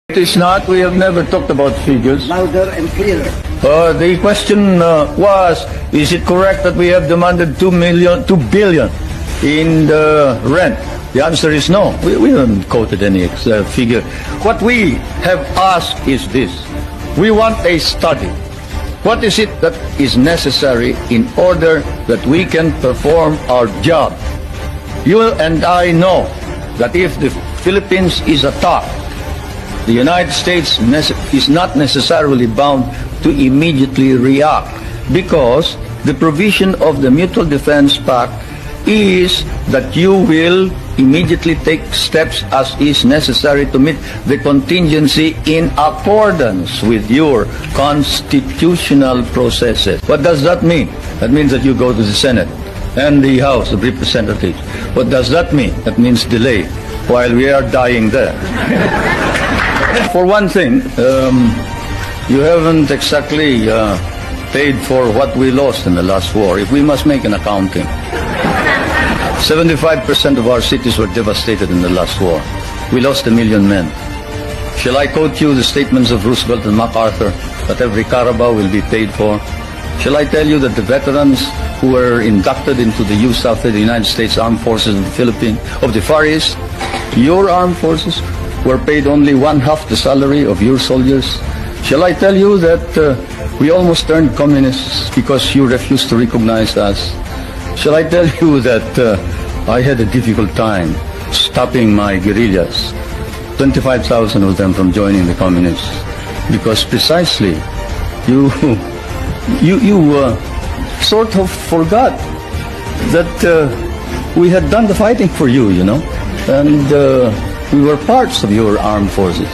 It is not. We have never talked about figures. Louder and clearer. The question was, is it correct that we have demanded 2 billion in the rent? The answer is no. We haven't quoted any figure. What we have asked is this. We want a study. What is it that is necessary in order that we can perform our job? You and I know that if the Philippines is attacked, the United States is not necessarily bound to immediately react, because the provision of the Mutual Defense Pact is that you will immediately take steps as is necessary to meet the contingency in accordance with your constitutional processes. What does that mean? That means that you go to the Senate and the House of Representatives. What does that mean? That means delay while we are dying there. For one thing, you haven't exactly paid for what we lost in the last war. If we must make an accounting, 75% of our cities were devastated in the last war. We lost 1 million men. Shall I quote you the statements of Roosevelt and MacArthur that every Carabao will be paid for? Shall I tell you that the veterans who were inducted into the USAF, the United States Armed Forces of the Philippines, of the Far East, your armed forces, were paid only 1/2 the salary of your soldiers? Shall I tell you that we almost turned communists because you refused to recognize us? Shall I tell you that I had a difficult time stopping my guerrillas, 25,000 of them from joining the communists, because precisely you sort of forgot that we had done the fighting for you, you know, and we were parts of your armed forces.